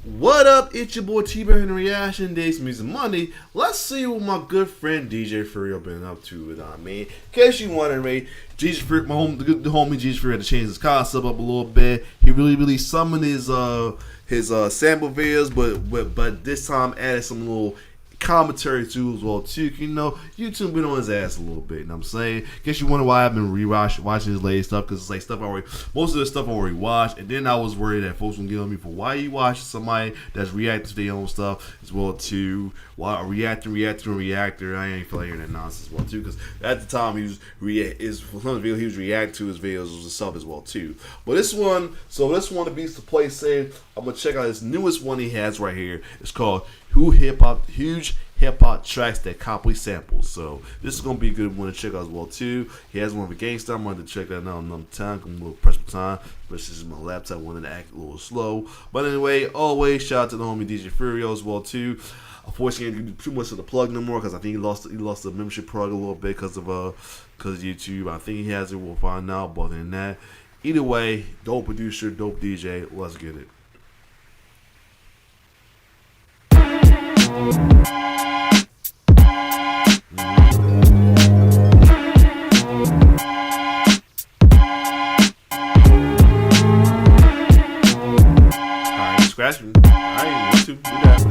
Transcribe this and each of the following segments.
What up? It's your boy T-Bear in the Reaction Days Music Monday. Let's see what my good friend DJ Furio been up to. In case you wondering, DJ Furio, the homie DJ Furio had to change his concept up a little bit. He really summoned his sample videos, but this time added some little commentary too as well too. You know, YouTube been on his ass a little bit. You know what I'm saying? Guess you wonder why I've been watching his latest stuff, because it's like stuff I already, most of the stuff I already watched, and then I was worried that folks would get on me for why you watching somebody that's reacting to their own stuff as well too. Why reacting. I ain't feel like hearing that nonsense as well too, because at the time he was he was reacting to his videos and stuff as well too. But this one to be the place saying I'm gonna check out his newest one he has right here. It's called Huge Hip Hop Tracks That Copy Samples. So this is gonna be a good one to check out as well too. He has one of a gangster. I'm going to check that out another time. I'm a little pressed for time, but this is my laptop wanted to act a little slow. But anyway, always shout out to the homie DJ Furio as well too. Unfortunately, I didn't do too much of the plug no more because I think he lost the membership plug a little bit because of YouTube. I think he has it. We'll find out. But other than that, either way, dope producer, dope DJ. Let's get it. Alright, scratch me. Alright, want to do that.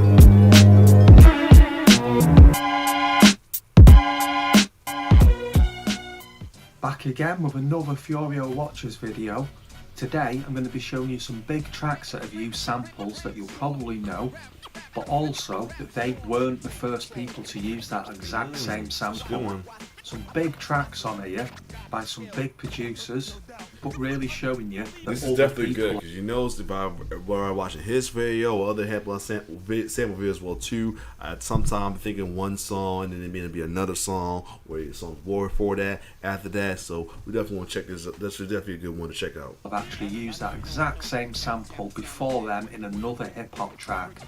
Back again with another Furio Watchers video. Today I'm going to be showing you some big tracks that have used samples that you'll probably know, but also that they weren't the first people to use that exact same sample. Some big tracks on here by some big producers, but really showing you that this is definitely good, because you know if I'm watching his video or other sample videos as well too, sometimes thinking one song and then it may be another song where the song's more for that after that. So we definitely want to check this out. This is definitely a good one to check out. I've actually used that exact same sample before them in another hip hop track.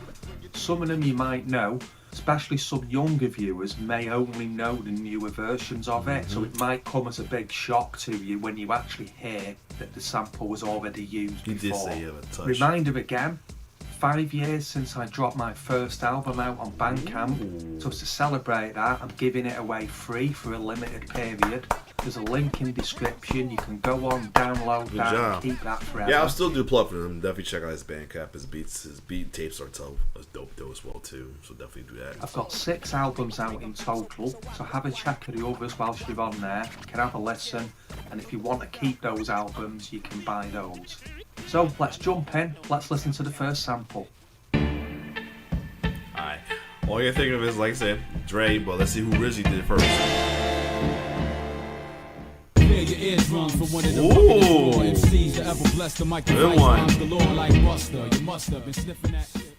Some of them you might know, especially some younger viewers may only know the newer versions of it, so it might come as a big shock to you when you actually hear that the sample was already used before. Did say you have a touch. Reminder again, 5 years since I dropped my first album out on Bandcamp, so to celebrate that I'm giving it away free for a limited period. There's a link in the description, you can go on, download that, and keep that forever. Yeah, I'll still do plug for them. Definitely check out his Bandcamp. His beat tapes are dope though as well too. So definitely do that. I've got 6 albums out in total, so have a check of the others whilst you're on there. You can have a listen, and if you want to keep those albums, you can buy those. So let's jump in. Let's listen to the first sample. Alright, all you think of is, like I said, Dre, but let's see who really did it first. Your eardrums from one of the MCs that ever blessed the microphone galore like Buster. You must have been sniffing that shit.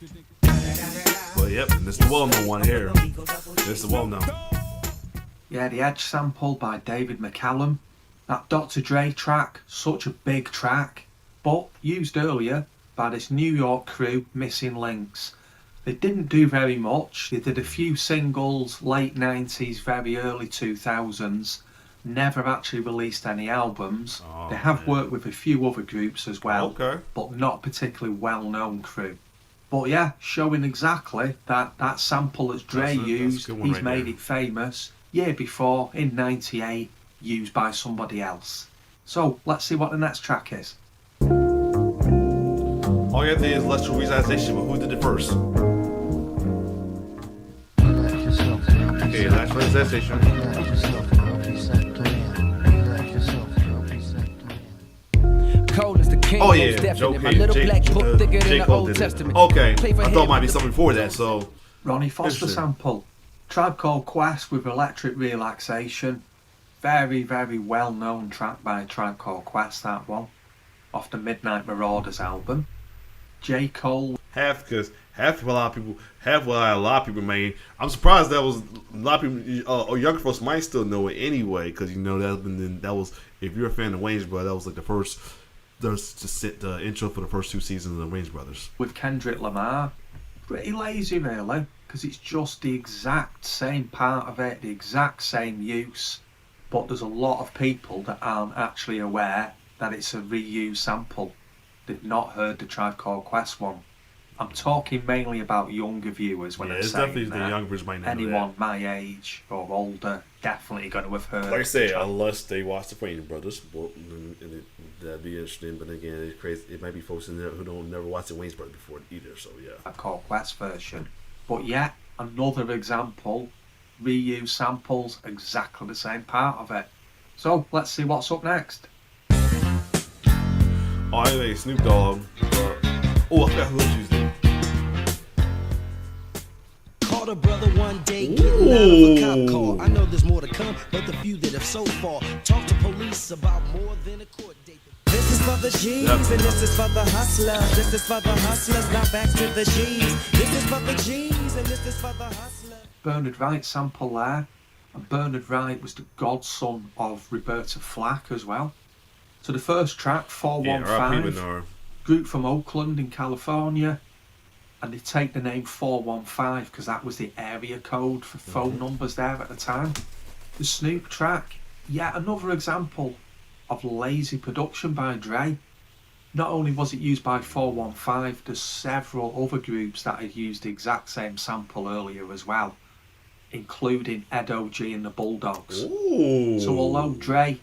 Well, yep, and this is the well-known one here. This is the well-known. Yeah, the Edge sample by David McCallum. That Dr. Dre track, such a big track, but used earlier by this New York crew, Missing Links. They didn't do very much. They did a few singles, late 90s, very early 2000s. Never actually released any albums. They have worked with a few other groups as well, but not particularly well-known crew. But yeah, showing exactly that sample that Dre used, he's made it famous. Year before, in '98, used by somebody else. So let's see what the next track is. All you have to do is electrical realization, but who did it first? Okay, electrical realization. Oh yeah, J. Cole did it. Okay, I thought it might be something before that, so. Ronnie Foster sample. Tribe Called Quest with Electric Relaxation. Very, very well-known track by Tribe Called Quest, that one. Off the Midnight Marauders album. J. Cole. Half what a lot of people made. I'm surprised that was a lot of people, or younger folks might still know it anyway, because you know that was, if you're a fan of Wayne's Brothers, that was like the intro for the first 2 seasons of the Wayne's Brothers. With Kendrick Lamar, pretty lazy really, because it's just the exact same part of it, the exact same use, but there's a lot of people that aren't actually aware that it's a reused sample. They've not heard the Tribe Called Quest one. I'm talking mainly about younger viewers when Yeah, I'm it's saying definitely the that. young version might not know Anyone my age or older definitely going to have heard. that. Like I say, the track. unless they watch the Wayne Brothers, well, that'd be interesting. But again, it's crazy. It might be folks in there who don't never watch the Wayne's Brothers before either. So yeah. A Core Quest version. But yet, another example, reuse samples exactly the same part of it. So, let's see what's up next. Oh, anyway, Snoop Dogg. I forgot who else used it. Called a brother one day, getting out of a cop car. I know there's more to come, but the few that have so far talked to police about more than a court date. This is for the G's, and this is for the hustlers. This is for the hustlers, now back to the G's. This is for the G's, and this is for the hustlers. Bernard Wright sample there. And Bernard Wright was the godson of Roberta Flack as well. So the first track, Yeah, R.I.P. 415, Bernard. group from Oakland in California. And they take the name 415 because that was the area code for phone numbers there at the time. The Snoop track, yet another example of lazy production by Dre. Not only was it used by 415, there's several other groups that had used the exact same sample earlier as well, including Ed O.G. and the Bulldogs. Ooh. So although Dre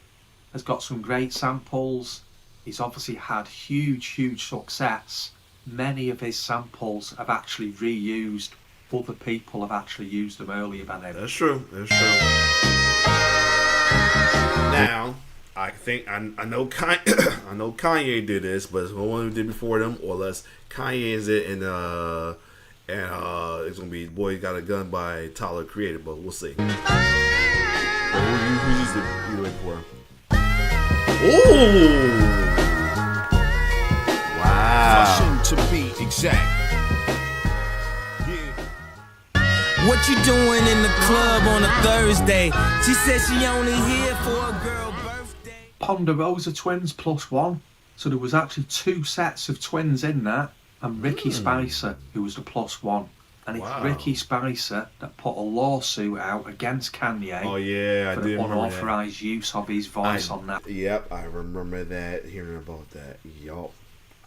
has got some great samples, he's obviously had huge success. Many of his samples have actually reused. Other people have actually used them earlier than him. That's true. That's true. Now, I think I know Kanye, I know Kanye did this, but it's no one who did before them, or less Kanye is it, and it's gonna be "Boy Got a Gun" by Tyler Creator, but we'll see. Who used it you wait for? Ooh! Wow! To be exact. What you doing in the club on a Thursday? She said she only here for a girl birthday. Ponderosa twins +1. So there was actually 2 sets of twins in that, and Ricky Spicer, who was the +1. And it's Wow. Ricky Spicer that put a lawsuit out against Kanye Oh yeah, I for did the remember that. unauthorized use of his voice on that Yep, I remember that. Hearing about that. Yup,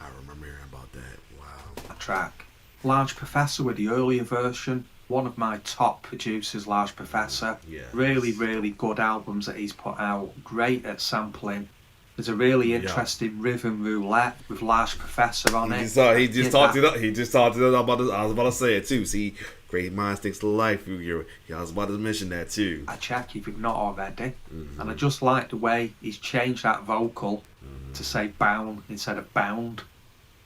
I remember hearing about that. Wow. track. Large Professor with the earlier version. One of my top producers, Large Professor. Yes. Really good albums that he's put out. Great at sampling. There's a really interesting rhythm roulette with Large Professor on it. He just talked it up. He just talked it up. I was about to say it too. See, great minds think alike. I was about to mention that too. I check if you've not already. And I just like the way he's changed that vocal to say bound instead of bound.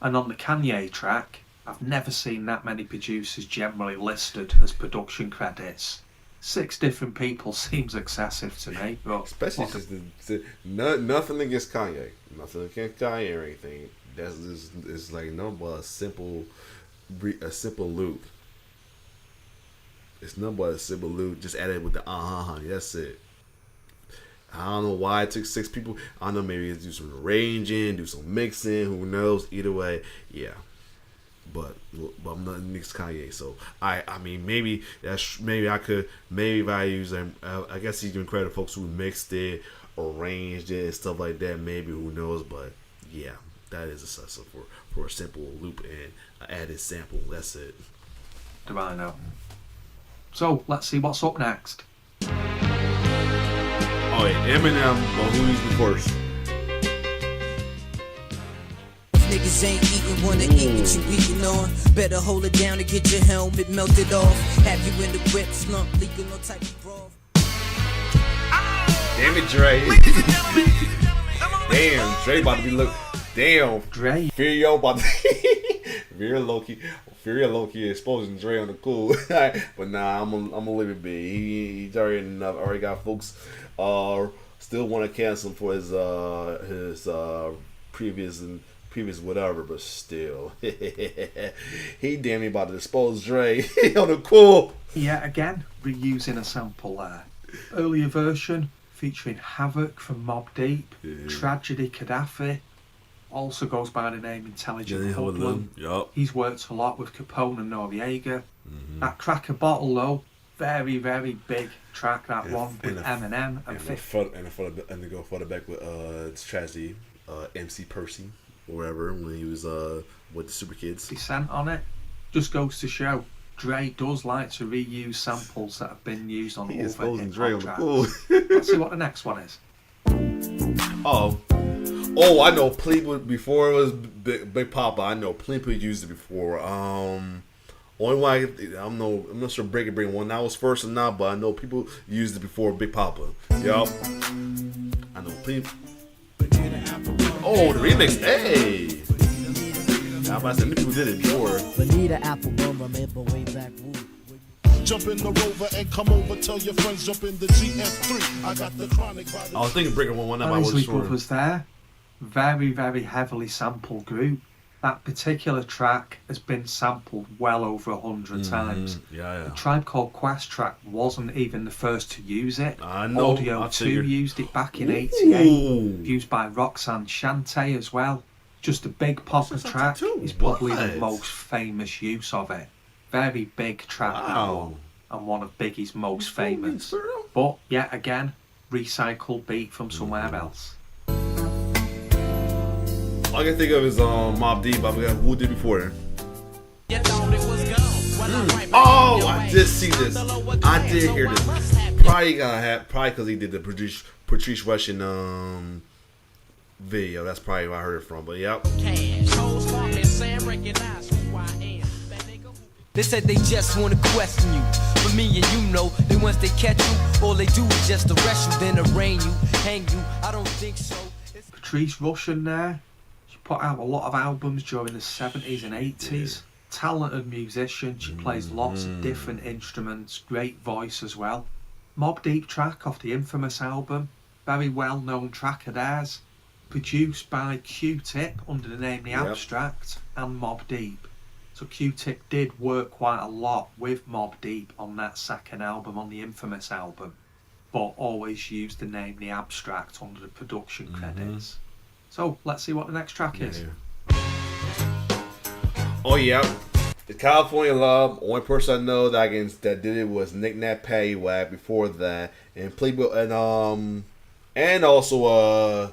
And on the Kanye track, I've never seen that many producers generally listed as production credits. 6 different people seems excessive to me, but Especially since nothing against Kanye. Nothing against Kanye or anything. That's just, it's like no but a simple loop. It's nothing but a simple loop. Just added with the honey. That's it. I don't know why it took 6 people. I don't know, maybe do some arranging, do some mixing. Who knows? Either way, yeah. But I'm not next Kanye, so I mean maybe if I use them, I guess he's giving credit to folks who mixed it, arranged it, and stuff like that. Maybe, who knows? But yeah, that is excessive for a simple loop and an added sample. That's it. do I know? So let's see what's up next. Oh yeah, Eminem. Well, who used it first? Niggas ain't eating, wanna eat what you eating on. Better hold it down to get your helmet melted off. Have you in the whip, slump, legal, no type of broth. Damn it, Dre. Damn, Dre about to be damn. Dre. Furio about to Furio low-key exposing Dre on the cool. But nah, I'm gonna leave it be. He's already enough. Already got folks still want to cancel him for his previous whatever, but still. He damn near about to expose Dre on the cool. Yeah, again, reusing a sample there. Earlier version featuring Havoc from Mobb Deep, Tragedy Gaddafi, also goes by the name Intelligent Hoodlum. Yup. He's worked a lot with Capone and Noriega. That Crack a Bottle though, very big track, that one with Eminem and 50. And to go further back with it's Tragedy, MC Percy, or whatever, when he was with the Super Kids. Descent on it. Just goes to show Dre does like to reuse samples that have been used on He other exposing Dre on hip-hop the tracks. cool. Let's see what the next one is. Oh, I know Pleepa before it was Big Papa. I know Pleepa used it before. Only one I'm not sure Break Bring one that was first or not, but I know people used it before Big Papa. Yup. I know Pleepa. Oh, the remix. Hey. How about that? Many people did it before. Bonita Applebum, remember way back. Jump in the Rover and come over. Tell your friends jump in the GF3. I got the chronic by the... I was thinking Breaker one that I wasn't Isley sure. Brothers there. Very, very heavily sampled group. That particular track has been sampled well over 100 times. Yeah. The Tribe Called Quest track wasn't even the first to use it. I know. Audio I 2 figured. used it back in Ooh. '88. Used by Roxanne Shante as well. Just a big popper Roxanne track too? is probably What? the most famous use of it. Very big track, that Wow. one, and one of Biggie's most Holy famous. Furio. But yet again, recycled beat from somewhere else. All I can think of is Mobb Deep. I forgot who did before then. Oh, I did see this. I did hear this. Probably because he did the Patrice Russian video. That's probably where I heard it from. But yep. They said they just wanna question you, but me and you know that once they catch you, all they do is just arrest you, then arraign you, hang you. I don't think so. Patrice Russian there. She put out a lot of albums during the 70s and 80s. Talented musician. She plays lots of different instruments. Great voice as well. Mobb Deep track off the Infamous album. Very well known track of theirs. Produced by Q-Tip under the name The Abstract and Mobb Deep. So Q-Tip did work quite a lot with Mobb Deep on that second album, on the Infamous album, but always used the name The Abstract under the production credits. So let's see what the next track is. Oh yeah. The California Love. Only person I know that did it was Nick Nat Paywag before that, and Playboy and also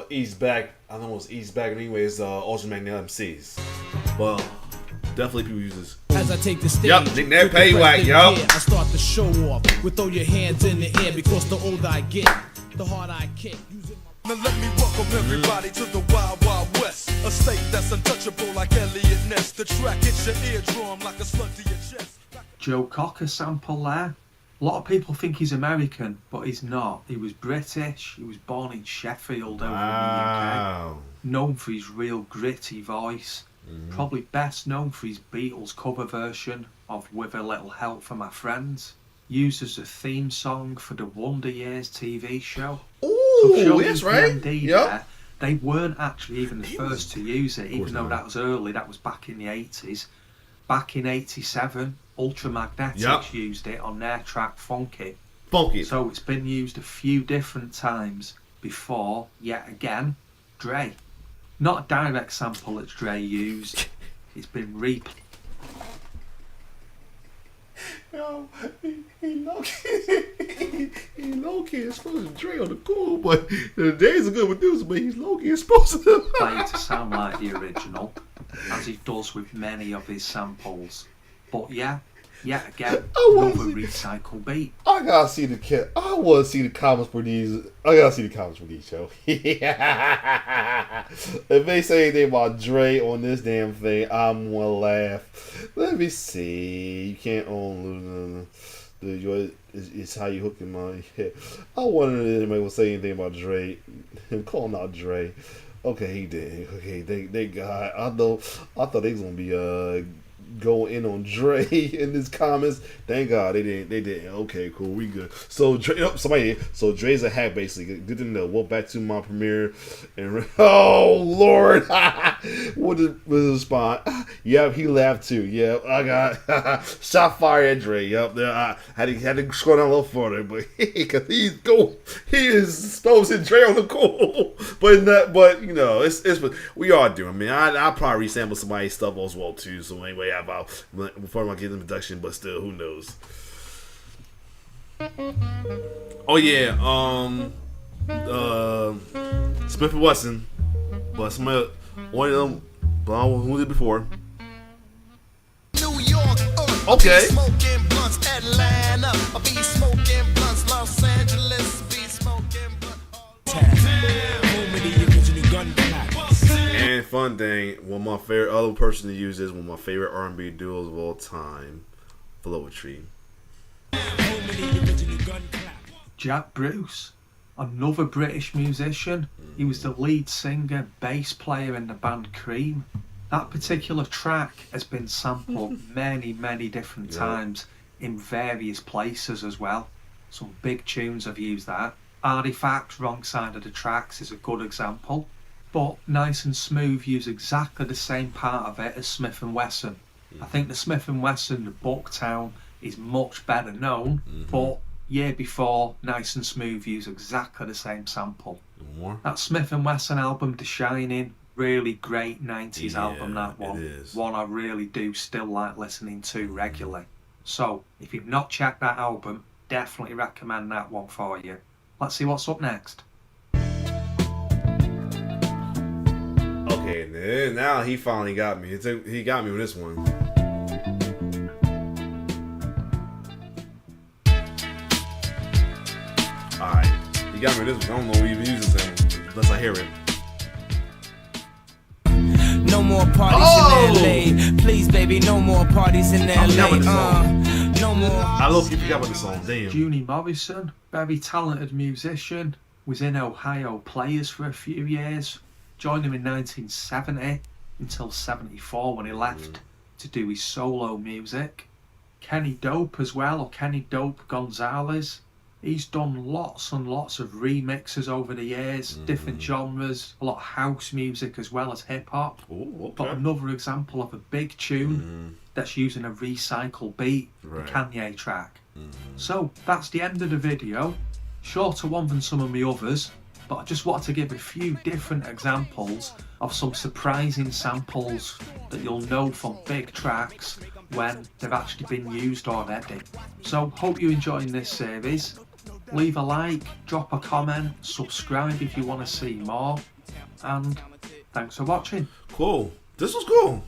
East Back. I don't know if it was East Back anyways. Ultra Magnetic MCs. Well, definitely people use this. As I take the stage, Yup, Nick Nat Paywag, yup. I start to show off with throw your hands in the air because the older I get, the harder I kick. Now let me welcome everybody to the Wild Wild West, a state that's untouchable like Elliot Ness. The track hits your eardrum like a slug to your chest. Joe Cocker sample there. A lot of people think he's American, but he's not. He was British. He was born in Sheffield over in the UK. Known for his real gritty voice. Probably best known for his Beatles cover version of With a Little Help from My Friends. Used as a theme song for the Wonder Years TV show. Ooh, that's right. PMD Yep. there, they weren't actually even the first to use it, even though that was early. That was back in the 80s. Back in 87, Ultramagnetics used it on their track Funky. So it's been used a few different times before, yet again, Dre. Not a direct sample that Dre used. It's been replayed. Yo, he low-key exposing Dre on the cool, but the days are good producer, but he's low-key exposing him. Played to sound like the original, as he does with many of his samples. But yeah, yet again, another recycle beat. I gotta see the kid. I want to see the comments for these. I gotta see the comments for these show. If they say anything about Dre on this damn thing, I'm gonna laugh. Let me see. You can't own it's how you hook him on. I wonder if anybody will say anything about Dre. Him calling out Dre. Okay, he did. Okay, they got. I thought they was gonna be go in on Dre in his comments. Thank God they didn't. Okay, cool, we good. So Dre, so Dre's a hack basically. Good to know. Well, back to my premiere, and oh Lord, what was the response? Yep, he laughed too. Yep, I got shot fire at Dre. Yep, there I had to scroll down a little further, but because he is exposing Dre on the cool, but you know it's we are doing. I mean, I probably resample somebody's stuff as well too. So anyway, about before I get the introduction, but still, who knows? Oh yeah, Smith and Wesson, but One of them, but who did before? New York, Okay. smoking blunts, Atlanta, I be smoking blunts, Los Angeles, be smoking blunts. Home of the original gun clap. And fun thing, one of my favorite other person to use is one of my favorite R&B duos of all time, Floetry. Home of the original gun clap. Jack Bruce, another British musician. He was the lead singer, bass player in the band Cream. That particular track has been sampled many, many different times in various places as well. Some big tunes have used that. Artifact, Wrong Side of the Tracks is a good example. But Nice and Smooth use exactly the same part of it as Smith & Wesson. I think the Smith & Wesson, the Bucktown, is much better known, but year before, Nice and Smooth use exactly the same sample. More? That Smith & Wesson album, The Shining, really great 90s album, that one. It is. One I really do still like listening to regularly. So, if you've not checked that album, definitely recommend that one for you. Let's see what's up next. Okay, then now he finally got me. He got me with this one. Alright, he got me with this one. I don't know what he even uses it unless I hear it. No more parties in LA. Please, baby, no more parties in LA. forgot about the song. No more. I low-key forgot about the song. Damn. Junie Morrison, very talented musician, was in Ohio Players for a few years. Joined him in 1970 until 74 when he left to do his solo music. Kenny Dope as well, or Kenny Dope Gonzalez. He's done lots and lots of remixes over the years, different genres, a lot of house music as well as hip hop. Ooh, But okay. another example of a big tune that's using a recycled beat, Right. the Kanye track. So that's the end of the video. Shorter one than some of my others, but I just wanted to give a few different examples of some surprising samples that you'll know from big tracks when they've actually been used already. So hope you're enjoying this series. Leave a like, drop a comment, subscribe if you want to see more, and thanks for watching. Cool. This was cool.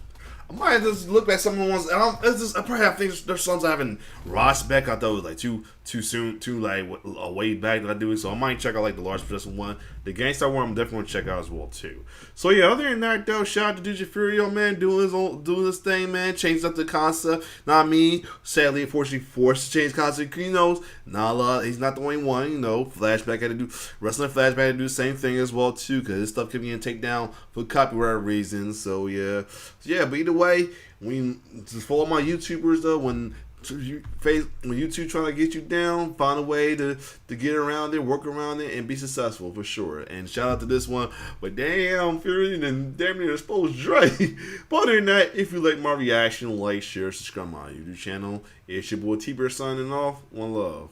I might just look back some of the ones. I probably have things. There's songs I haven't watched back. I thought it was like too soon, too like way back that I do it. So I might check out like the Large Production one. The Gangstar one, I'm definitely gonna check out as well too. So yeah, other than that though, shout out to DJ Furio, man, doing his thing, man. Changed up the concept. Not me, sadly, unfortunately, forced to change concept. You know, not a lot. He's not the only one. You know, Flashback had to do wrestling. Flashback had to do the same thing as well too, because his stuff kept getting taken down for copyright reasons. So yeah, but either way, when just follow my YouTubers though. When YouTube trying to get you down, find a way to get around it, work around it, and be successful for sure. And shout out to this one, but damn, Fury and damn near exposed Dre. But other than that, if you like my reaction, like, share, subscribe to my YouTube channel. It's your boy T-Bear signing off. One love.